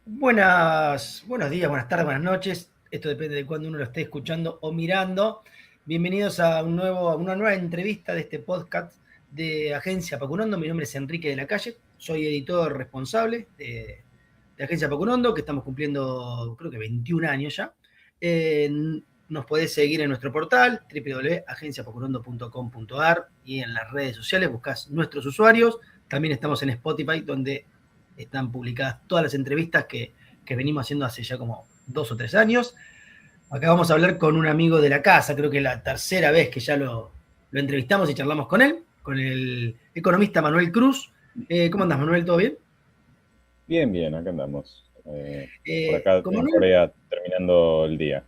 Buenos días, buenas tardes, buenas noches. Esto depende de cuándo uno lo esté escuchando o mirando. Bienvenidos a una nueva entrevista de este podcast de Agencia Pacunondo. Mi nombre es Enrique de la Calle, soy editor responsable de Agencia Pacunondo, que estamos cumpliendo creo que 21 años ya. Eh, Nos podés seguir en nuestro portal www.agenciapacunondo.com.ar y en las redes sociales buscás nuestros usuarios. También estamos en Spotify, donde están publicadas todas las entrevistas que venimos haciendo hace ya como 2 o 3 años. Acá vamos a hablar con un amigo de la casa, creo que es la tercera vez que ya lo entrevistamos y charlamos con él, con el economista Manuel Cruz. ¿Cómo andás, Manuel? ¿Todo bien? Bien, bien, acá andamos. Por acá Con en Manuel, Corea terminando el día.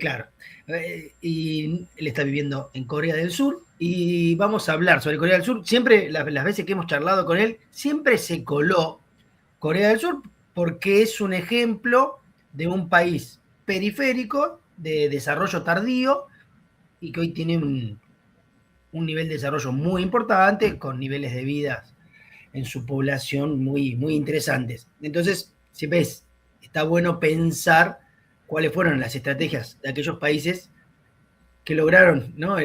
claro, y él está viviendo en Corea del Sur y vamos a hablar sobre Corea del Sur. Siempre, las veces que hemos charlado con él, siempre se coló Corea del Sur porque es un ejemplo de un país periférico de desarrollo tardío y que hoy tiene un nivel de desarrollo muy importante con niveles de vida en su población muy interesantes. Entonces, siempre está bueno pensar cuáles fueron las estrategias de aquellos países que lograron, ¿no?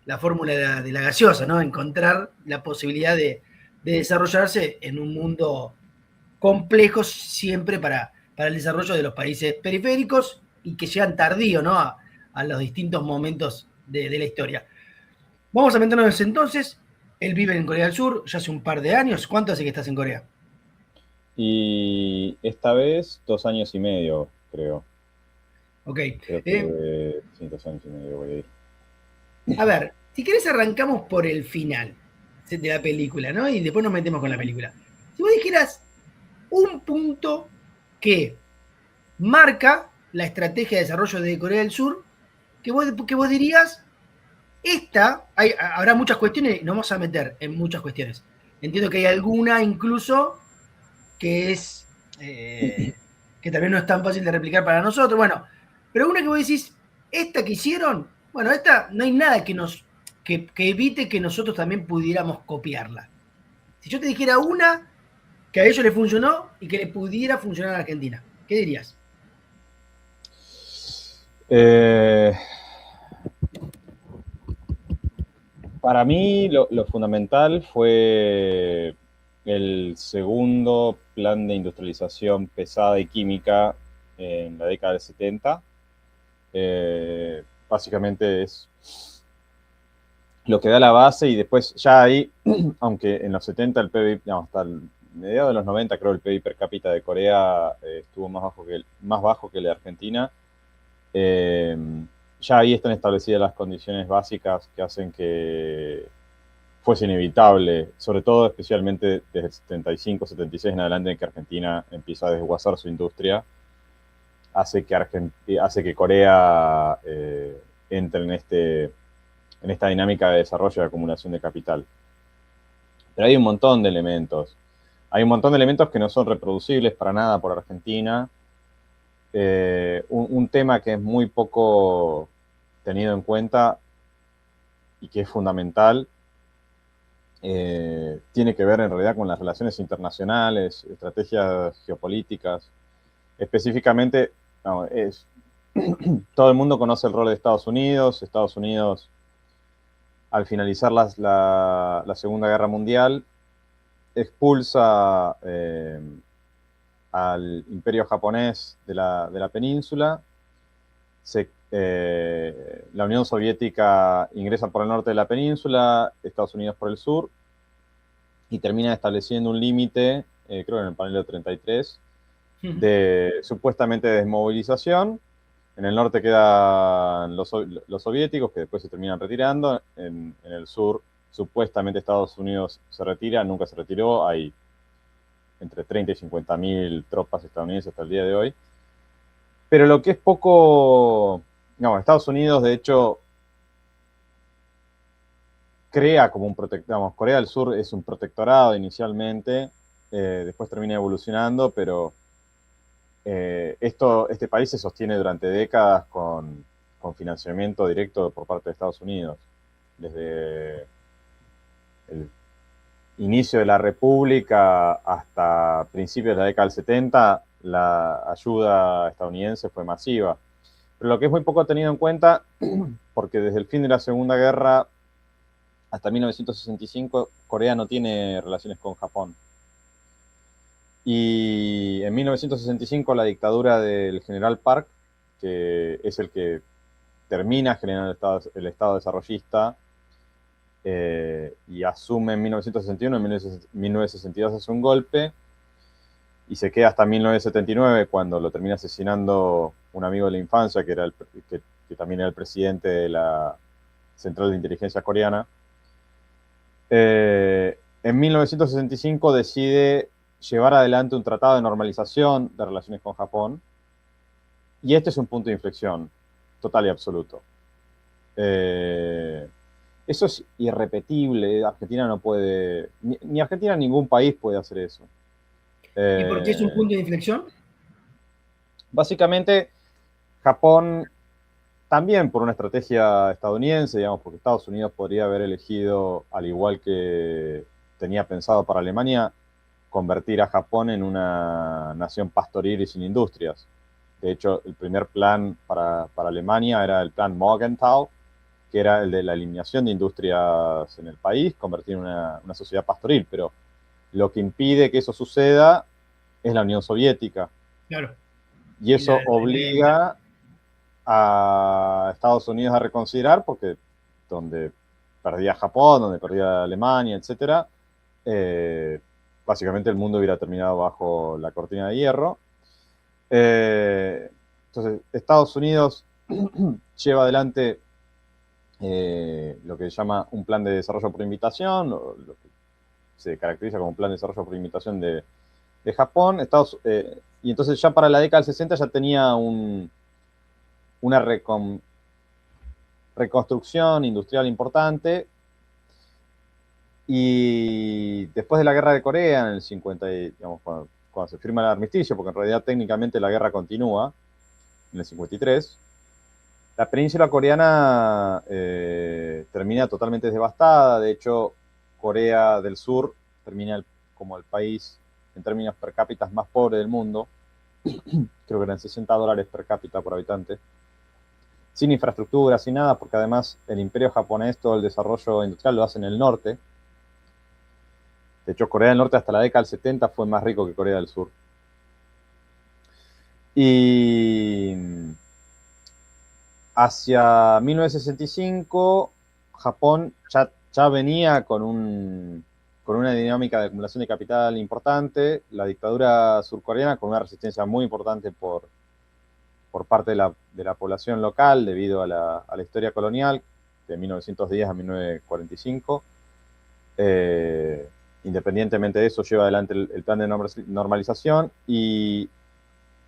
La fórmula de la gaseosa, ¿no? Encontrar la posibilidad de desarrollarse en un mundo complejo siempre para el desarrollo de los países periféricos y que llegan tardío, ¿no? A los distintos momentos de la historia. Vamos a meternos entonces. Él vive en Corea del Sur ya hace un par de años. ¿Cuánto hace que estás en Corea? Y esta vez 2 años y medio, creo. Ok. Creo que sí, 2 años y medio voy a ir. A ver, si querés arrancamos por el final de la película, ¿no? Y después nos metemos con la película. Si vos dijeras un punto que marca la estrategia de desarrollo de Corea del Sur, que vos dirías, habrá muchas cuestiones, nos vamos a meter en muchas cuestiones. Entiendo que hay alguna incluso que es que también no es tan fácil de replicar para nosotros. Bueno, pero una que vos decís, esta que hicieron, bueno, esta no hay nada que evite que nosotros también pudiéramos copiarla. Si yo te dijera una que a ellos les funcionó y que le pudiera funcionar a Argentina, ¿qué dirías? Eh, para mí lo fundamental fue el segundo plan de industrialización pesada y química en la década del 70. Básicamente es lo que da la base y después ya ahí, aunque en los 70 el PIB, no, hasta el mediados de los 90 creo el PIB per cápita de Corea estuvo más bajo que el de Argentina, eh, ya ahí están establecidas las condiciones básicas que hacen que fuese inevitable, sobre todo especialmente desde el 75, 76 en adelante en que Argentina empieza a desguazar su industria, hace que Corea entre en esta dinámica de desarrollo y acumulación de capital. Pero hay un montón de elementos. Hay un montón de elementos que no son reproducibles para nada por Argentina. Un tema que es muy poco tenido en cuenta y que es fundamental tiene que ver en realidad con las relaciones internacionales, estrategias geopolíticas. Específicamente, no, todo el mundo conoce el rol de Estados Unidos. Estados Unidos, al finalizar la Segunda Guerra Mundial, expulsa al imperio japonés de la península. La Unión Soviética ingresa por el norte de la península, Estados Unidos por el sur, y termina estableciendo un límite, creo que en el panel 33, de supuestamente desmovilización. En el norte quedan los soviéticos, que después se terminan retirando. En el sur, supuestamente Estados Unidos se retira, nunca se retiró. Hay entre 30 y 50 mil tropas estadounidenses hasta el día de hoy. Pero lo que es poco, no, Estados Unidos de hecho crea como un protectorado, Corea del Sur es un protectorado inicialmente, después termina evolucionando, pero este país se sostiene durante décadas con financiamiento directo por parte de Estados Unidos, desde el inicio de la República hasta principios de la década del 70, la ayuda estadounidense fue masiva. Pero lo que es muy poco tenido en cuenta, porque desde el fin de la Segunda Guerra hasta 1965, Corea no tiene relaciones con Japón. Y en 1965 la dictadura del general Park, que es el que termina generando el Estado desarrollista, y asume en 1961, en 1962 hace un golpe, y se queda hasta 1979, cuando lo termina asesinando un amigo de la infancia, que también era el presidente de la Central de Inteligencia Coreana. En 1965 decide llevar adelante un tratado de normalización de relaciones con Japón, y este es un punto de inflexión total y absoluto. Eso es irrepetible. Argentina no puede, ni Argentina, ningún país puede hacer eso. ¿Y por qué es un punto de inflexión? Básicamente, Japón, también por una estrategia estadounidense, digamos, porque Estados Unidos podría haber elegido, al igual que tenía pensado para Alemania, convertir a Japón en una nación pastoril y sin industrias. De hecho, el primer plan para Alemania era el plan Morgenthau, que era el de la eliminación de industrias en el país, convertir en una sociedad pastoril. Pero lo que impide que eso suceda es la Unión Soviética. Claro. Y eso obliga a Estados Unidos a reconsiderar, porque donde perdía Japón, donde perdía Alemania, etc., básicamente el mundo hubiera terminado bajo la cortina de hierro. Entonces, Estados Unidos lleva adelante lo que se llama un plan de desarrollo por invitación, lo que se caracteriza como un plan de desarrollo por invitación de Japón. Y entonces ya para la década del 60 ya tenía una reconstrucción industrial importante. Y después de la guerra de Corea, en el 50, digamos, cuando se firma el armisticio, porque en realidad técnicamente la guerra continúa, en el 53, la península coreana termina totalmente devastada. De hecho, Corea del Sur termina como el país, en términos per cápita, más pobre del mundo. Creo que eran $60 per cápita por habitante. Sin infraestructura, sin nada, porque además el imperio japonés, todo el desarrollo industrial lo hace en el norte. De hecho, Corea del Norte hasta la década del 70 fue más rico que Corea del Sur. Y hacia 1965, Japón ya venía con una dinámica de acumulación de capital importante. La dictadura surcoreana con una resistencia muy importante por parte de la población local, debido a la historia colonial, de 1910 a 1945. Independientemente de eso, lleva adelante el plan de normalización, y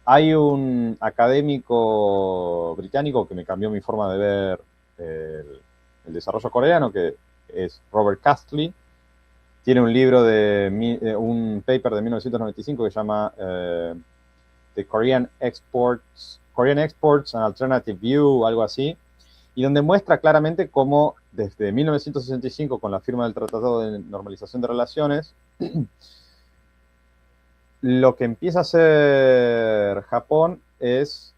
hay un académico británico que me cambió mi forma de ver el desarrollo coreano, que es Robert Castley. Tiene un libro un paper de 1995 que se llama The Korean Exports An Alternative View, algo así, y donde muestra claramente cómo desde 1965, con la firma del Tratado de Normalización de Relaciones, lo que empieza a hacer Japón es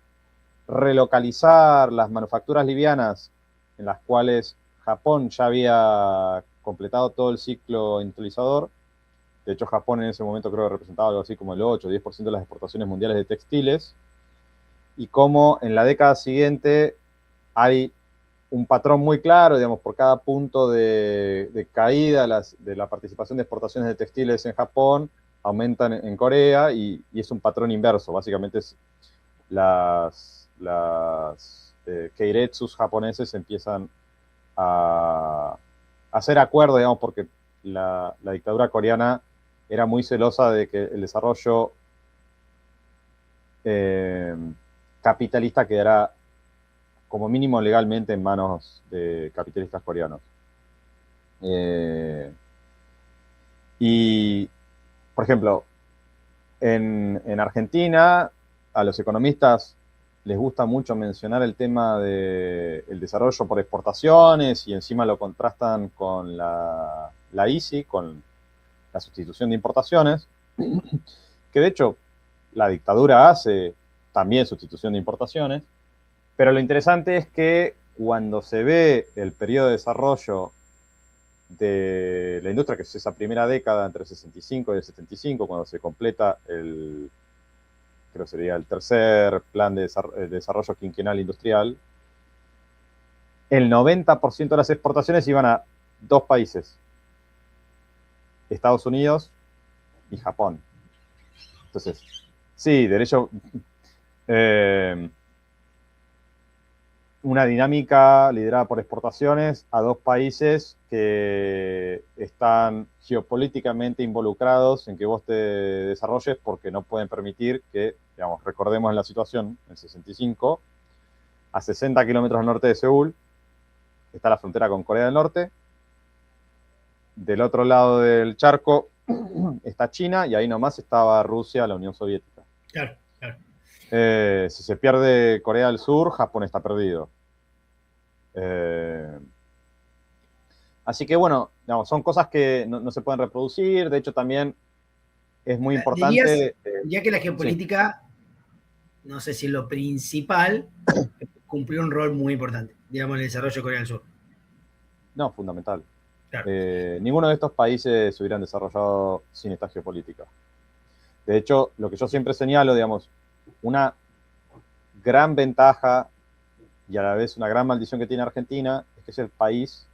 relocalizar las manufacturas livianas, en las cuales Japón ya había completado todo el ciclo industrializador. De hecho, Japón en ese momento creo que representaba algo así como el 8 o 10% de las exportaciones mundiales de textiles, y cómo en la década siguiente hay un patrón muy claro, digamos, por cada punto de caída de la participación de exportaciones de textiles en Japón, aumentan en Corea, y es un patrón inverso. Básicamente es las keiretsus japoneses empiezan a hacer acuerdos, digamos, porque la dictadura coreana era muy celosa de que el desarrollo capitalista quedara como mínimo legalmente en manos de capitalistas coreanos. Y, por ejemplo, en Argentina, a los economistas les gusta mucho mencionar el tema del desarrollo por exportaciones, y encima lo contrastan con la ICI, con la sustitución de importaciones, que de hecho la dictadura hace también sustitución de importaciones, pero lo interesante es que cuando se ve el periodo de desarrollo de la industria, que es esa primera década entre el 65 y el 75, cuando se completa creo que sería el tercer plan de desarrollo quinquenal industrial, el 90% de las exportaciones iban a dos países, Estados Unidos y Japón. Entonces, sí, derecho, una dinámica liderada por exportaciones a dos países que están geopolíticamente involucrados en que vos te desarrolles porque no pueden permitir que, digamos, recordemos la situación, en el 65, a 60 kilómetros al norte de Seúl, está la frontera con Corea del Norte, del otro lado del charco está China y ahí nomás estaba Rusia, la Unión Soviética. Claro, claro. Si se pierde Corea del Sur, Japón está perdido. Así que bueno, digamos, son cosas que no se pueden reproducir. De hecho, también es muy importante. Diría que la geopolítica, sí, no sé si lo principal, cumplió un rol muy importante, digamos, en el desarrollo de Corea del Sur. No, fundamental. Claro. Ninguno de estos países se hubieran desarrollado sin esta geopolítica. De hecho, lo que yo siempre señalo, digamos, una gran ventaja y a la vez una gran maldición que tiene Argentina es que es el país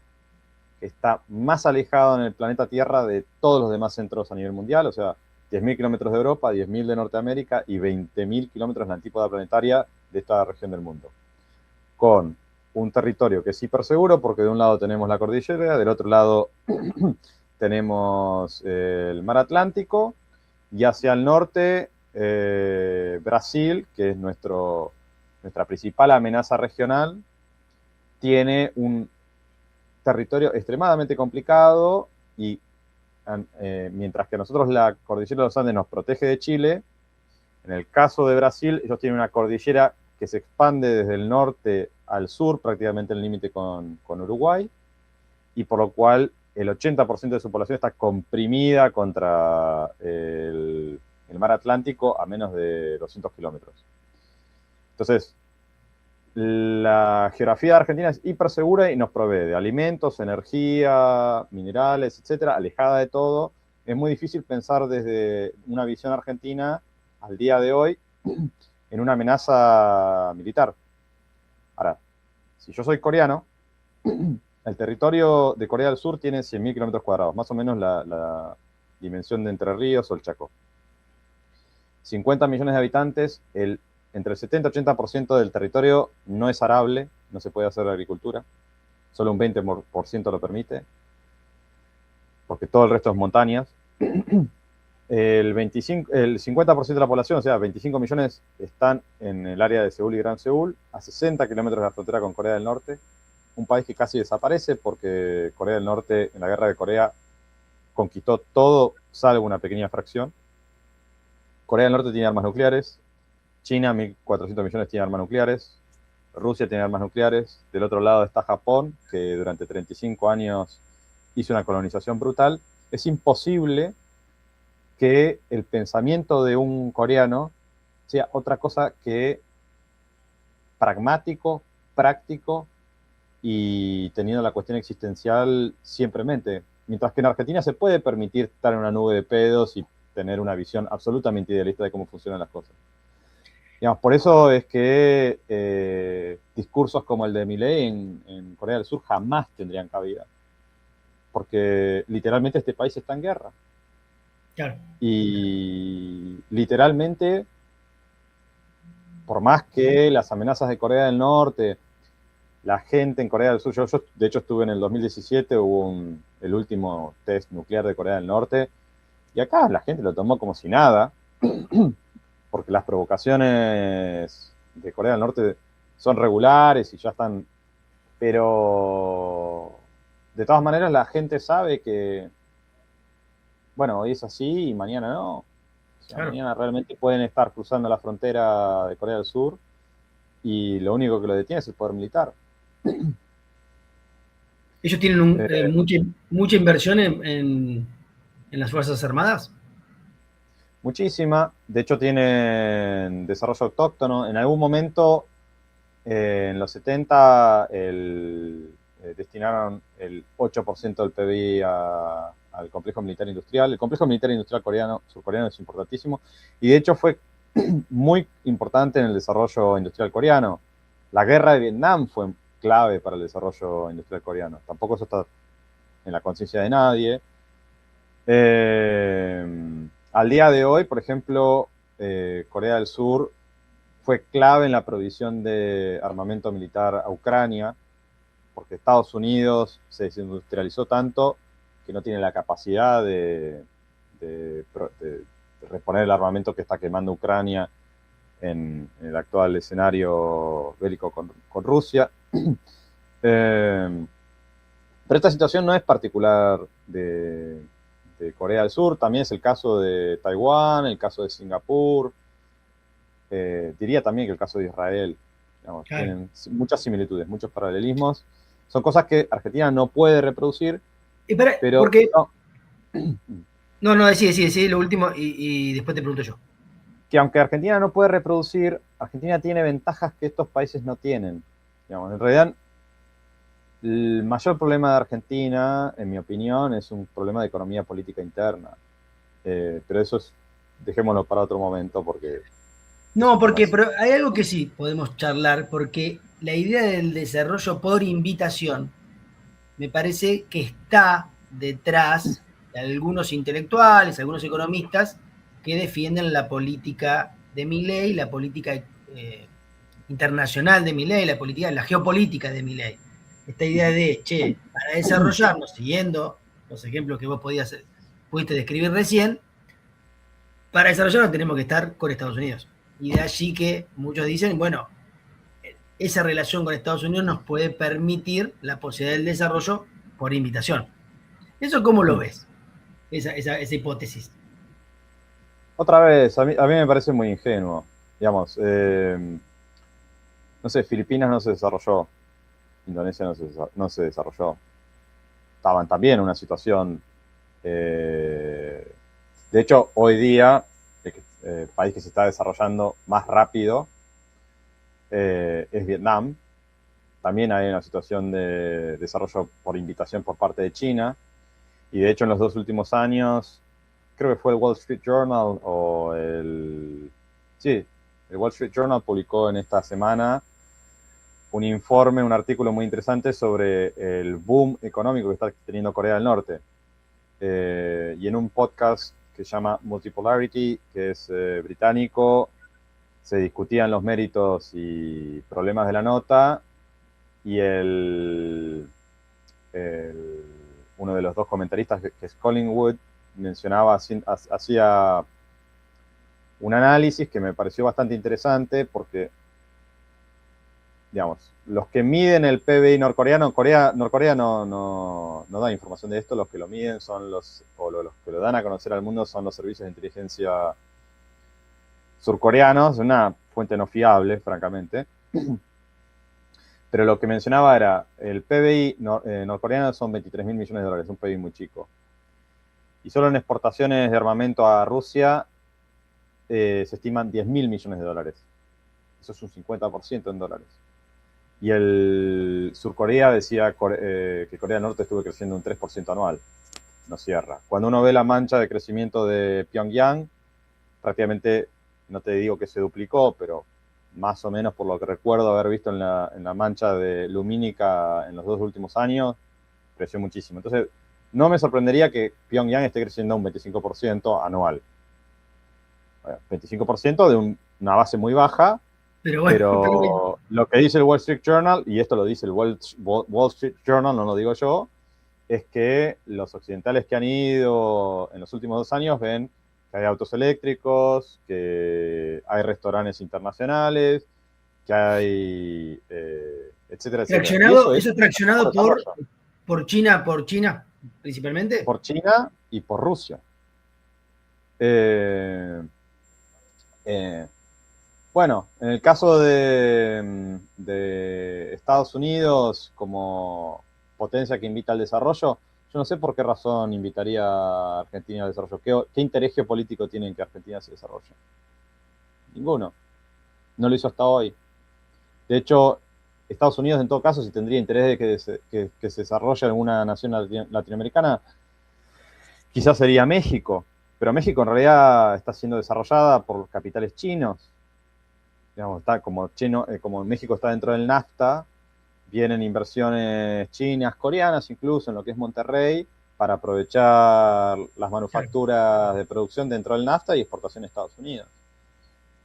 que está más alejado en el planeta Tierra de todos los demás centros a nivel mundial, o sea, 10.000 kilómetros de Europa, 10.000 de Norteamérica y 20.000 kilómetros en la antípoda planetaria de esta región del mundo. Con un territorio que es hiper seguro porque de un lado tenemos la cordillera, del otro lado tenemos el mar Atlántico y hacia el norte Brasil, que es nuestra principal amenaza regional, tiene un territorio extremadamente complicado y mientras que nosotros la cordillera de los Andes nos protege de Chile, en el caso de Brasil ellos tienen una cordillera que se expande desde el norte al sur, prácticamente el límite con Uruguay, y por lo cual el 80% de su población está comprimida contra el mar Atlántico a menos de 200 kilómetros. Entonces, la geografía de Argentina es hiper segura y nos provee de alimentos, energía, minerales, etcétera, alejada de todo. Es muy difícil pensar desde una visión argentina al día de hoy en una amenaza militar. Ahora, si yo soy coreano, el territorio de Corea del Sur tiene 100.000 kilómetros cuadrados, más o menos la dimensión de Entre Ríos o el Chaco. 50 millones de habitantes, entre el 70 y 80% del territorio no es arable, no se puede hacer agricultura, solo un 20% lo permite, porque todo el resto es montañas. El 50% de la población, o sea, 25 millones, están en el área de Seúl y Gran Seúl, a 60 kilómetros de la frontera con Corea del Norte, un país que casi desaparece porque Corea del Norte, en la guerra de Corea, conquistó todo, salvo una pequeña fracción. Corea del Norte tiene armas nucleares, China, 1.400 millones, tiene armas nucleares, Rusia tiene armas nucleares, del otro lado está Japón, que durante 35 años hizo una colonización brutal. Es imposible que el pensamiento de un coreano sea otra cosa que pragmático, práctico y teniendo la cuestión existencial siempre en mente. Mientras que en Argentina se puede permitir estar en una nube de pedos y tener una visión absolutamente idealista de cómo funcionan las cosas. Digamos, por eso es que discursos como el de Milei en Corea del Sur jamás tendrían cabida. Porque literalmente este país está en guerra. Claro. Y literalmente, por más que las amenazas de Corea del Norte, la gente en Corea del Sur, yo de hecho estuve en el 2017, hubo el último test nuclear de Corea del Norte, y acá la gente lo tomó como si nada, porque las provocaciones de Corea del Norte son regulares y ya están, pero de todas maneras la gente sabe que, bueno, hoy es así y mañana no. O sea, claro, mañana realmente pueden estar cruzando la frontera de Corea del Sur y lo único que lo detiene es el poder militar. Ellos tienen mucha inversión en en las Fuerzas Armadas? Muchísima. De hecho, tienen desarrollo autóctono. En algún momento, en los 70, destinaron el 8% del PBI al complejo militar industrial. El complejo militar industrial surcoreano es importantísimo. Y de hecho fue muy importante en el desarrollo industrial coreano. La guerra de Vietnam fue clave para el desarrollo industrial coreano. Tampoco eso está en la conciencia de nadie. Al día de hoy, por ejemplo, Corea del Sur fue clave en la provisión de armamento militar a Ucrania, porque Estados Unidos se desindustrializó tanto que no tiene la capacidad de reponer el armamento que está quemando Ucrania en el actual escenario bélico con Rusia. Pero esta situación no es particular de Corea del Sur, también es el caso de Taiwán, el caso de Singapur, diría también que el caso de Israel, digamos, Claro. tienen muchas similitudes, muchos paralelismos. Son cosas que Argentina no puede reproducir, pero Porque, no, no, decide lo último y después te pregunto yo. que aunque Argentina no puede reproducir, Argentina tiene ventajas que estos países no tienen. Digamos, en realidad, el mayor problema de Argentina, en mi opinión, es un problema de economía política interna. Pero eso dejémoslo para otro momento porque ese No, tema es... pero hay algo que sí podemos charlar, porque la idea del desarrollo por invitación me parece que está detrás de algunos intelectuales, algunos economistas que defienden la política de Milei, la política internacional de Milei, la geopolítica de Milei. Esta idea de, che, para desarrollarnos, siguiendo los ejemplos que vos pudiste describir recién, para desarrollarnos tenemos que estar con Estados Unidos. Y de allí que muchos dicen, bueno, esa relación con Estados Unidos nos puede permitir la posibilidad del desarrollo por invitación. ¿Eso cómo lo ves? Esa hipótesis. Otra vez, a mí me parece muy ingenuo. Digamos, no sé, Filipinas no se desarrolló, Indonesia no se desarrolló. Estaban también en una situación... de hecho, hoy día, el país que se está desarrollando más rápido es Vietnam. También hay una situación de desarrollo por invitación por parte de China. Y de hecho, en los 2 últimos años, creo que fue el Wall Street Journal Sí, el Wall Street Journal publicó en esta semana un informe, un artículo muy interesante sobre el boom económico que está teniendo Corea del Norte. Y en un podcast que se llama Multipolarity, que es británico, se discutían los méritos y problemas de la nota, y uno de los dos comentaristas, que es Collingwood, hacía un análisis que me pareció bastante interesante porque, digamos, los que miden el PBI norcoreano, Norcorea no da información de esto, los que lo miden son los que lo dan a conocer al mundo son los servicios de inteligencia surcoreanos, una fuente no fiable, francamente. Pero lo que mencionaba era, el PBI norcoreano son 23.000 millones de dólares, un PBI muy chico. Y solo en exportaciones de armamento a Rusia se estiman 10.000 millones de dólares. Eso es un 50% en dólares. Y el Surcorea decía que Corea del Norte estuvo creciendo un 3% anual. No cierra. Cuando uno ve la mancha de crecimiento de Pyongyang, prácticamente, no te digo que se duplicó, pero más o menos por lo que recuerdo haber visto en la mancha de lumínica en los 2 últimos años, creció muchísimo. Entonces, no me sorprendería que Pyongyang esté creciendo un 25% anual. 25% de una base muy baja, Pero bueno, pero lo que dice el Wall Street Journal, y esto lo dice el Wall Street Journal, no lo digo yo, es que los occidentales que han ido en los últimos 2 años ven que hay autos eléctricos, que hay restaurantes internacionales, que hay, etcétera, etcétera. Y traccionado, es eso es traccionado desarrollo por China principalmente. por China y por Rusia. Bueno, en el caso de Estados Unidos como potencia que invita al desarrollo, Yo no sé por qué razón invitaría a Argentina al desarrollo. ¿Qué interés geopolítico tiene en que Argentina se desarrolle? Ninguno. No lo hizo hasta hoy. De hecho, Estados Unidos, en todo caso, si tendría interés de que se desarrolle alguna nación latinoamericana, quizás sería México. Pero México en realidad está siendo desarrollada por los capitales chinos. Digamos, está como México está dentro del NAFTA, vienen inversiones chinas, coreanas, incluso en lo que es Monterrey, para aprovechar las manufacturas de producción dentro del NAFTA y exportación a Estados Unidos.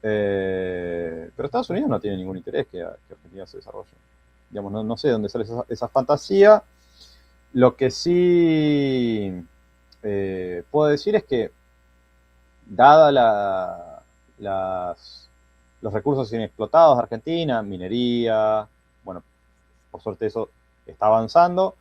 Pero Estados Unidos no tiene ningún interés que Argentina se desarrolle. Digamos, no sé de dónde sale esa fantasía. Lo que sí puedo decir es que, dada los recursos inexplotados de Argentina, minería, bueno, por suerte eso está avanzando.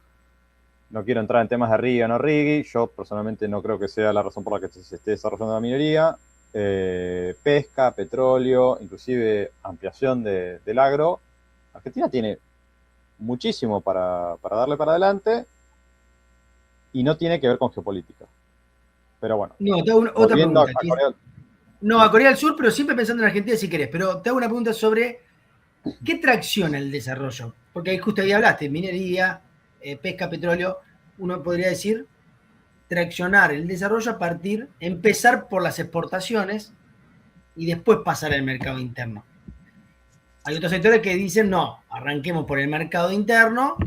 No quiero entrar en temas de Rigui o no Rigui. Yo personalmente no creo que sea la razón por la que se esté desarrollando la minería. Pesca, petróleo, inclusive ampliación del agro. Argentina tiene muchísimo para darle para adelante y no tiene que ver con geopolítica. Pero bueno, No, te hago otra volviendo pregunta. a Corea. No, a Corea del Sur, pero siempre pensando en Argentina si querés. Pero te hago una pregunta sobre qué tracciona el desarrollo. Porque ahí justo ahí hablaste, minería, pesca, petróleo. Uno podría decir traccionar el desarrollo a partir, empezar por las exportaciones y después pasar al mercado interno. Hay otros sectores que dicen, no, arranquemos por el mercado interno,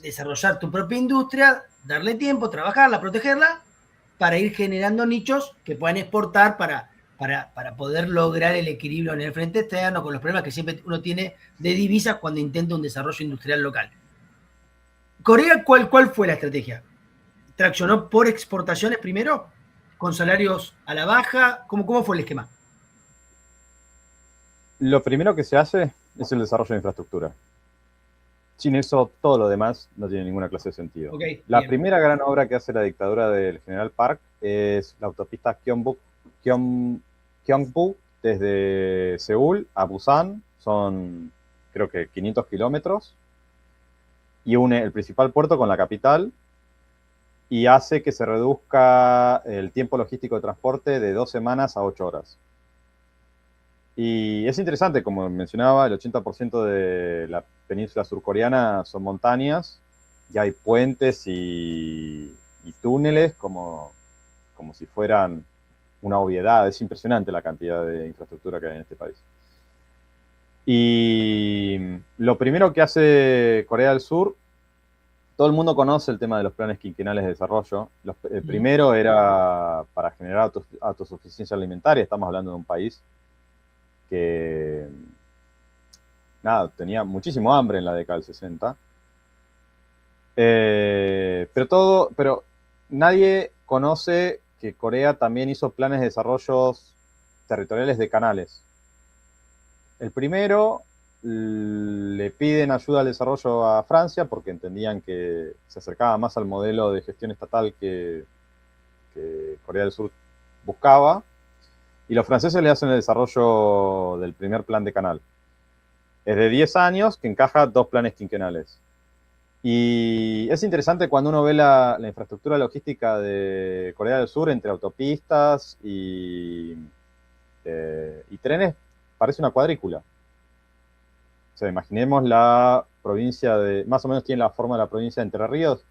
desarrollar tu propia industria, darle tiempo, trabajarla, protegerla, para ir generando nichos que puedan exportar para poder lograr el equilibrio en el frente externo con los problemas que siempre uno tiene de divisas cuando intenta un desarrollo industrial local. Corea, ¿cuál fue la estrategia? ¿Traccionó por exportaciones primero? ¿Con salarios a la baja? ¿Cómo fue el esquema? Lo primero que se hace es el desarrollo de infraestructura. Sin eso, todo lo demás no tiene ninguna clase de sentido. Okay, la bien. primera gran obra que hace la dictadura del general Park es la autopista Gyeongbu desde Seúl a Busan. Son, creo que, 500 kilómetros. Y une el principal puerto con la capital. Y hace que se reduzca el tiempo logístico de transporte de 2 semanas a 8 horas. Y es interesante, como mencionaba, el 80% de la península surcoreana son montañas, y hay puentes y túneles como si fueran una obviedad. Es impresionante la cantidad de infraestructura que hay en este país. Y lo primero que hace Corea del Sur, todo el mundo conoce el tema de los planes quinquenales de desarrollo. El primero era para generar autosuficiencia alimentaria. Estamos hablando de un país que tenía muchísimo hambre en la década del 60. Pero nadie conoce que Corea también hizo planes de desarrollo territoriales de canales. El primero, le piden ayuda al desarrollo a Francia porque entendían que se acercaba más al modelo de gestión estatal que Corea del Sur buscaba. Y los franceses le hacen el desarrollo del primer plan de canal. Es de 10 años que encaja 2 planes quinquenales. Y es interesante cuando uno ve la infraestructura logística de Corea del Sur entre autopistas y trenes, parece una cuadrícula. O sea, imaginemos la provincia más o menos tiene la forma de la provincia de Entre Ríos.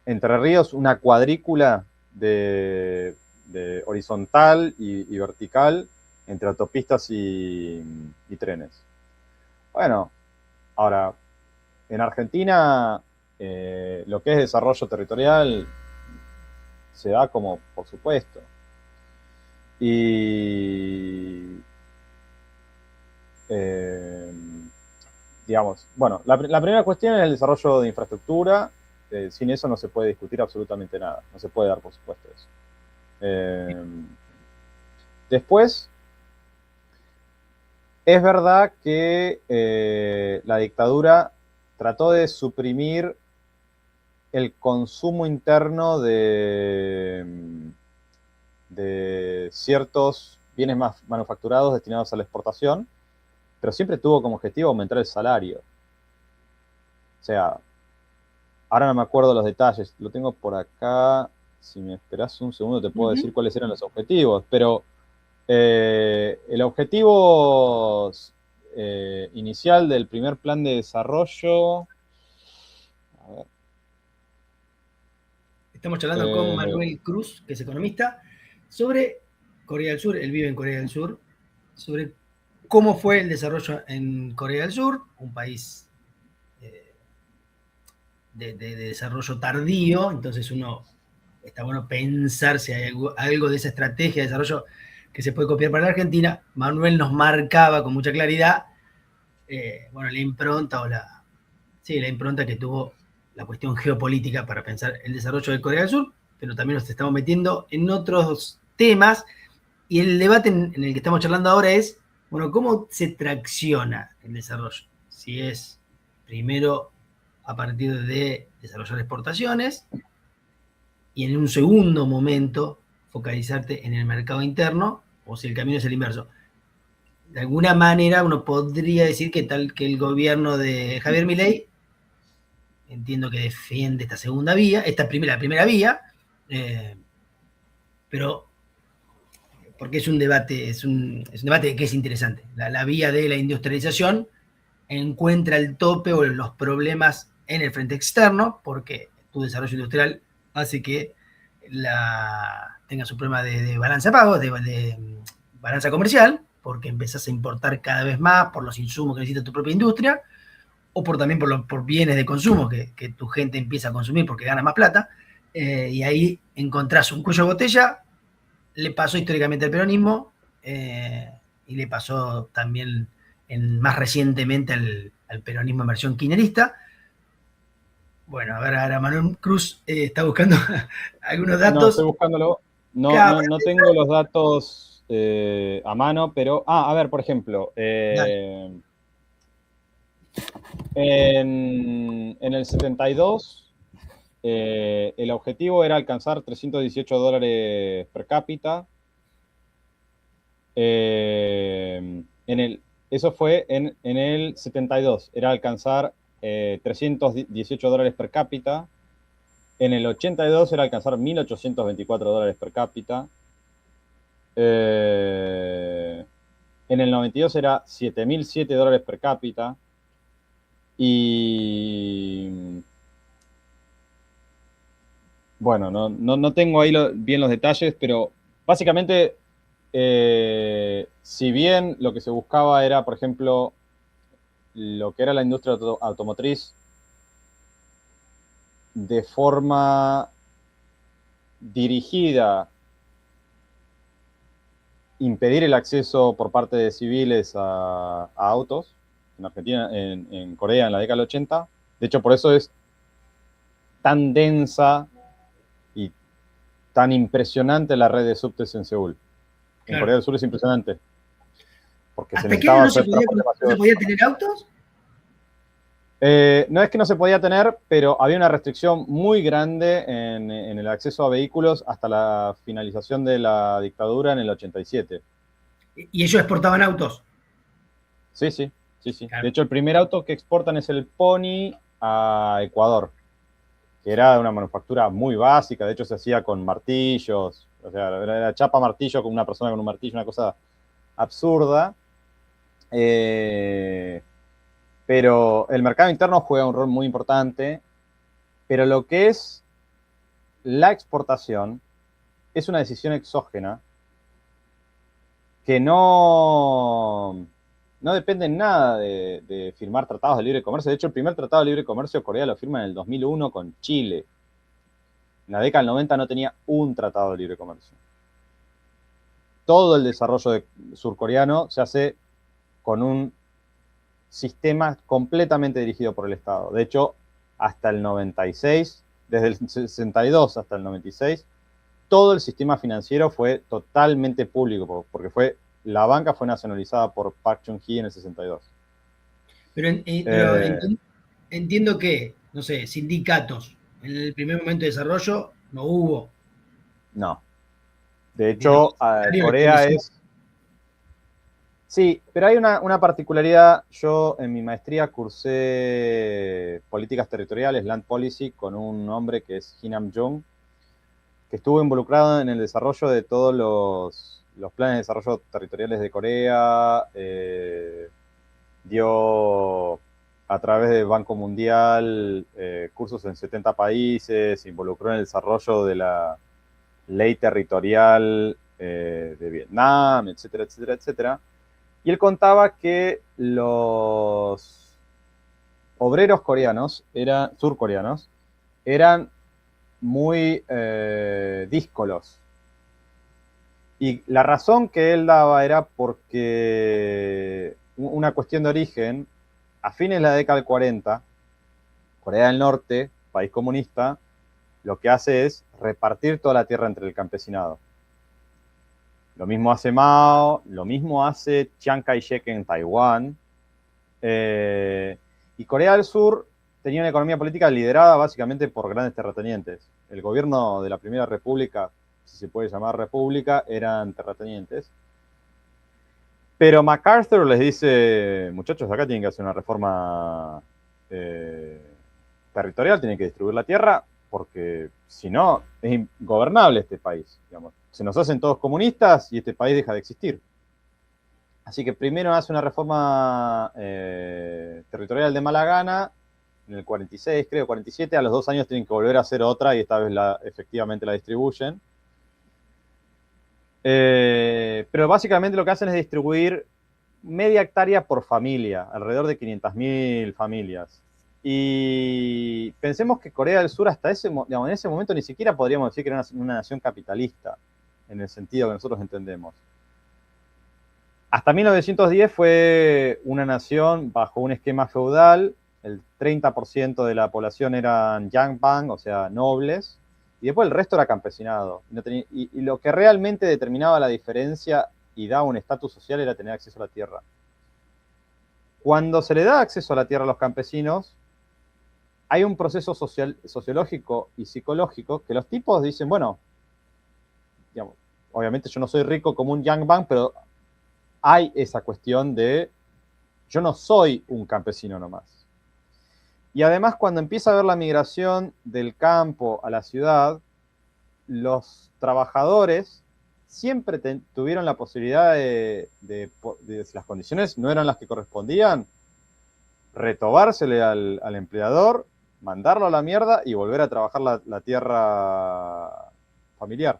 Entre Ríos, una cuadrícula de horizontal y vertical entre autopistas y trenes. Bueno, ahora, en Argentina, lo que es desarrollo territorial se da como por supuesto. Y digamos, bueno, la primera cuestión es el desarrollo de infraestructura. Sin eso no se puede discutir absolutamente nada, no se puede dar por supuesto eso. Después, es verdad que la dictadura trató de suprimir el consumo interno de ciertos bienes manufacturados destinados a la exportación, pero siempre tuvo como objetivo aumentar el salario. O sea, ahora no me acuerdo los detalles, lo tengo por acá, si me esperás un segundo te puedo decir Ujú. cuáles eran los objetivos, pero el objetivo inicial del primer plan de desarrollo, a ver, Estamos charlando con eh, Manuel Cruz, que es economista, sobre Corea del Sur. Él vive en Corea del Sur, sobre cómo fue el desarrollo en Corea del Sur, un país eh, de desarrollo tardío. Entonces uno está bueno pensar si hay algo de esa estrategia de desarrollo que se puede copiar para la Argentina. Manuel nos marcaba con mucha claridad, bueno, la impronta sí, la impronta que tuvo la cuestión geopolítica para pensar el desarrollo de Corea del Sur, pero también nos estamos metiendo en otros temas, y el debate en el que estamos charlando ahora es, bueno, ¿cómo se tracciona el desarrollo? Si es primero a partir de desarrollar exportaciones y en un segundo momento focalizarte en el mercado interno, o si el camino es el inverso. De alguna manera uno podría decir que tal que el gobierno de Javier Milei, entiendo que defiende esta segunda vía, la primera vía, eh, pero porque es un debate, es un debate que es interesante. La vía de la industrialización encuentra el tope o los problemas en el frente externo, porque tu desarrollo industrial hace que tenga su problema de balanza de pagos, de balanza comercial, porque empezás a importar cada vez más por los insumos que necesita tu propia industria, o también por bienes de consumo que tu gente empieza a consumir porque gana más plata, y ahí encontrás un cuello de botella. Le pasó históricamente al peronismo, y le pasó también más recientemente al peronismo en versión kirchnerista. Bueno, a ver, ahora Manuel Cruz está buscando algunos no, estoy datos. buscándolo, Cada no tengo los datos a mano, pero, a ver, por ejemplo, Dale. en el 72, el objetivo era alcanzar $318 per cápita. Eso fue en el 72, era alcanzar $318 per cápita. En el 82 era alcanzar $1.824 per cápita. En el 92 era $7.007 per cápita. Y bueno, no tengo ahí bien los detalles, pero básicamente, si bien lo que se buscaba era, por ejemplo, lo que era la industria automotriz de forma dirigida, impedir el acceso por parte de civiles a autos, en Argentina, en Corea en la década del 80. De hecho, por eso es tan densa y tan impresionante la red de subtes en Seúl. En Claro. Corea del Sur es impresionante, porque se ¿Hasta qué año necesitaba no se hacer podía, transporte no se masivo. podía tener autos? No es que no se podía tener, pero había una restricción muy grande en el acceso a vehículos hasta la finalización de la dictadura en el 87. Y ellos exportaban autos. Sí, sí, sí, sí. De Claro. hecho, el primer auto que exportan es el Pony a Ecuador, que era una manufactura muy básica. De hecho, se hacía con martillos, o sea, era chapa martillo con una persona con un martillo, una cosa absurda. Pero el mercado interno juega un rol muy importante, pero lo que es la exportación es una decisión exógena que no depende en nada de firmar tratados de libre comercio. De hecho, el primer tratado de libre comercio Corea lo firma en el 2001 con Chile. En la década del 90 no tenía un tratado de libre comercio. Todo el desarrollo surcoreano se hace con un sistema completamente dirigido por el Estado. De hecho, hasta el 96, desde el 62 hasta el 96, todo el sistema financiero fue totalmente público, porque la banca fue nacionalizada por Park Chung-hee en el 62. Pero entiendo que, no sé, sindicatos en el primer momento de desarrollo no hubo. No. De Entiendo que hecho, el salario le Corea condicionó. es Sí, pero hay una particularidad. Yo en mi maestría cursé políticas territoriales, Land Policy, con un hombre que es Hin Nam-jung, que estuvo involucrado en el desarrollo de todos los planes de desarrollo territoriales de Corea, dio a través del Banco Mundial cursos en 70 países, se involucró en el desarrollo de la ley territorial de Vietnam, etcétera, etcétera, etcétera. Y él contaba que los obreros coreanos, surcoreanos, eran muy díscolos. Y la razón que él daba era porque una cuestión de origen, a fines de la década del 40, Corea del Norte, país comunista, lo que hace es repartir toda la tierra entre el campesinado. Lo mismo hace Mao, lo mismo hace Chiang Kai-shek en Taiwán. Y Corea del Sur tenía una economía política liderada básicamente por grandes terratenientes. El gobierno de la Primera República, si se puede llamar república, eran terratenientes. Pero MacArthur les dice, muchachos, acá tienen que hacer una reforma territorial, tienen que distribuir la tierra, porque si no, es ingobernable este país. Digamos. Se nos hacen todos comunistas y este país deja de existir. Así que primero hace una reforma territorial de mala gana, en el 46, creo, 47, a los 2 años tienen que volver a hacer otra y esta vez efectivamente la distribuyen. Pero básicamente lo que hacen es distribuir media hectárea por familia, alrededor de 500.000 familias. Y pensemos que Corea del Sur hasta en ese momento ni siquiera podríamos decir que era una nación capitalista, en el sentido que nosotros entendemos. Hasta 1910 fue una nación bajo un esquema feudal, el 30% de la población eran yangbang, o sea, nobles, y después el resto era campesinado. Y lo que realmente determinaba la diferencia y daba un estatus social era tener acceso a la tierra. Cuando se le da acceso a la tierra a los campesinos, hay un proceso sociológico y psicológico que los tipos dicen, bueno, digamos, obviamente yo no soy rico como un yangbang, pero hay esa cuestión de yo no soy un campesino nomás. Y además cuando empieza a haber la migración del campo a la ciudad, los trabajadores siempre tuvieron la posibilidad si las condiciones no eran las que correspondían, retobársele al empleador, mandarlo a la mierda y volver a trabajar la tierra familiar.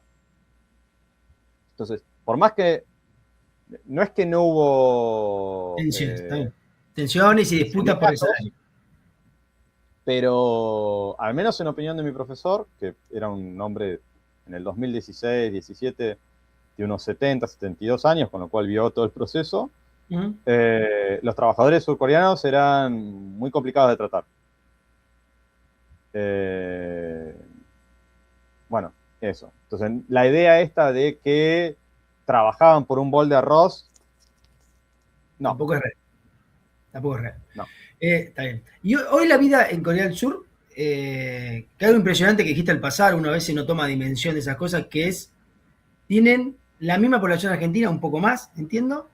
Entonces, por más que no es que no hubo tensiones y disputas por esa área. Pero al menos en opinión de mi profesor, que era un hombre en el 2016, 17, de unos 70, 72 años, con lo cual vio todo el proceso, los trabajadores surcoreanos eran muy complicados de tratar. Bueno, eso. Entonces, la idea esta de que trabajaban por un bol de arroz, no. Tampoco es real. Tampoco es real. No. Está bien. Y hoy la vida en Corea del Sur, que algo impresionante que dijiste al pasar, uno a veces no toma dimensión de esas cosas, que es, tienen la misma población argentina, un poco más, entiendo.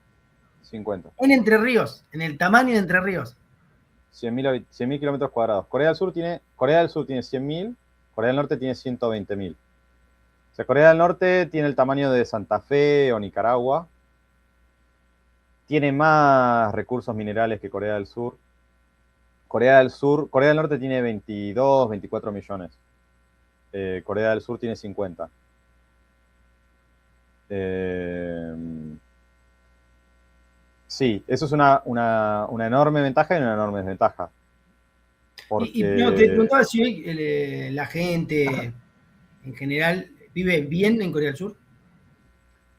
50. En Entre Ríos, en el tamaño de Entre Ríos. 100.000 kilómetros cuadrados. Corea del Sur tiene 100.000, Corea del Norte tiene 120.000. O sea, Corea del Norte tiene el tamaño de Santa Fe o Nicaragua. Tiene más recursos minerales que Corea del Sur. Corea del Norte tiene 22, 24 millones. Corea del Sur tiene 50. Sí, eso es una enorme ventaja y una enorme desventaja. Porque... No, te preguntaba si hoy la gente en general vive bien en Corea del Sur.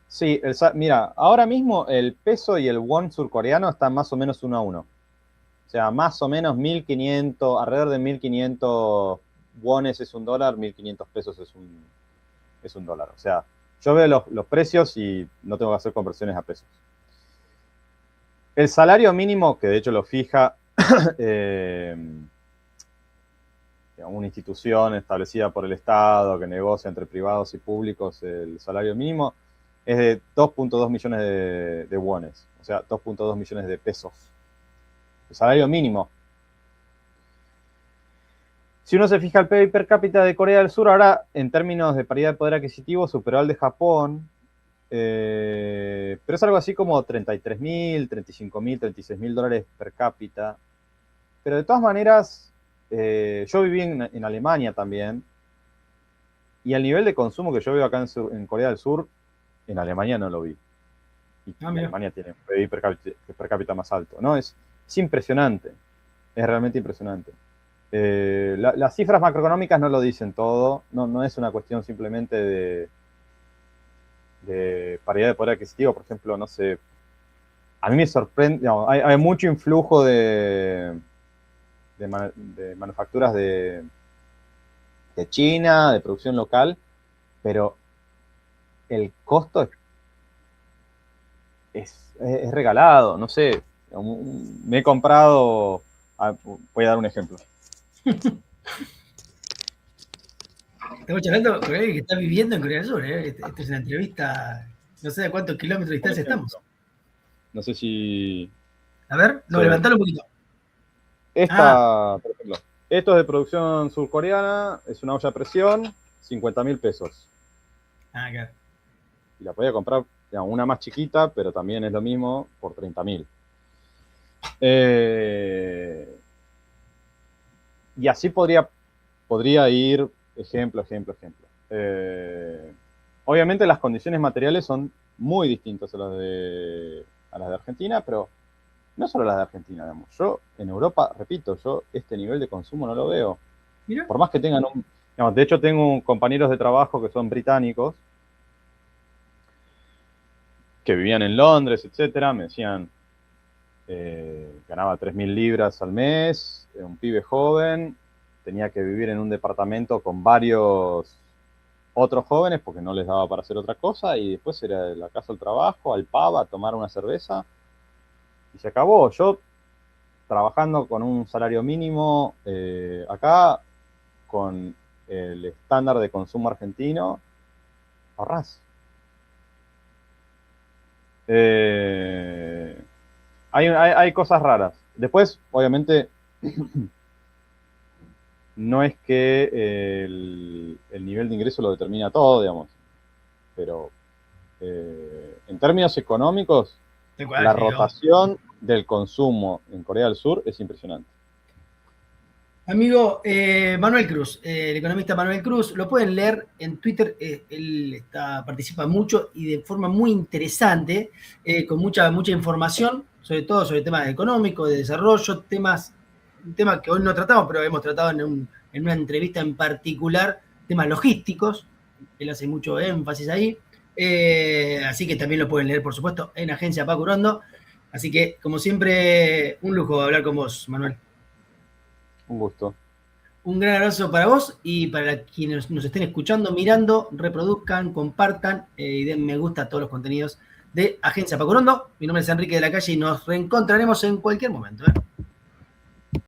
Sí, mira, ahora mismo el peso y el won surcoreano están más o menos 1-1. O sea, más o menos 1.500, alrededor de 1.500 wones es un dólar, 1.500 pesos es un dólar. O sea, yo veo los precios y no tengo que hacer conversiones a pesos. El salario mínimo, que de hecho lo fija una institución establecida por el Estado que negocia entre privados y públicos el salario mínimo, es de 2.2 millones de wones, o sea, 2.2 millones de pesos. El salario mínimo. Si uno se fija el PIB per cápita de Corea del Sur, ahora en términos de paridad de poder adquisitivo superó al de Japón, pero es algo así como 33.000, 35.000, 36.000 dólares per cápita. Pero de todas maneras, yo viví en Alemania también, y el nivel de consumo que yo veo acá en Corea del Sur, en Alemania no lo vi. Y Alemania tiene un PIB per cápita más alto, ¿no? Es impresionante, es realmente impresionante. Las cifras macroeconómicas no lo dicen todo, no es una cuestión simplemente de paridad de poder adquisitivo. Por ejemplo, no sé, a mí me sorprende, digamos, hay mucho influjo de manufacturas de China, de producción local, pero el costo es regalado, no sé, me he comprado, voy a dar un ejemplo. Estamos charlando con alguien que está viviendo en Corea del Sur, ¿eh? Esta es una entrevista, no sé a cuántos kilómetros de distancia estamos. No sé si... A ver, no, levantalo un poquito. Por ejemplo, esto es de producción surcoreana, es una olla a presión, 50.000 pesos. Claro. Y la podía comprar, digamos, una más chiquita, pero también es lo mismo, por 30.000. Y así podría ir ejemplo. Obviamente las condiciones materiales son muy distintas a las de Argentina, pero no solo las de Argentina, digamos. Yo en Europa, repito, este nivel de consumo no lo veo. Mira. Por más que tengan digamos, de hecho tengo compañeros de trabajo que son británicos, que vivían en Londres, etcétera, me decían, ganaba 3.000 libras al mes, un pibe joven, tenía que vivir en un departamento con varios otros jóvenes porque no les daba para hacer otra cosa, y después era de la casa al trabajo, al pub, a tomar una cerveza, y se acabó. Yo, trabajando con un salario mínimo acá, con el estándar de consumo argentino, ahorrás. Hay cosas raras. Después, obviamente, no es que el nivel de ingreso lo determina todo, digamos, pero en términos económicos, la rotación del consumo en Corea del Sur es impresionante. Amigo Manuel Cruz, el economista Manuel Cruz, lo pueden leer en Twitter, él participa mucho y de forma muy interesante, con mucha información, sobre todo sobre temas económicos, de desarrollo, un tema que hoy no tratamos, pero hemos tratado en una entrevista en particular, temas logísticos, él hace mucho énfasis ahí, así que también lo pueden leer, por supuesto, en Agencia Paco Urondo. Así que, como siempre, un lujo hablar con vos, Manuel. Un gusto. Un gran abrazo para vos y para quienes nos estén escuchando, mirando, reproduzcan, compartan y den me gusta a todos los contenidos de Agencia Paco Urondo. Mi nombre es Enrique de la Calle y nos reencontraremos en cualquier momento.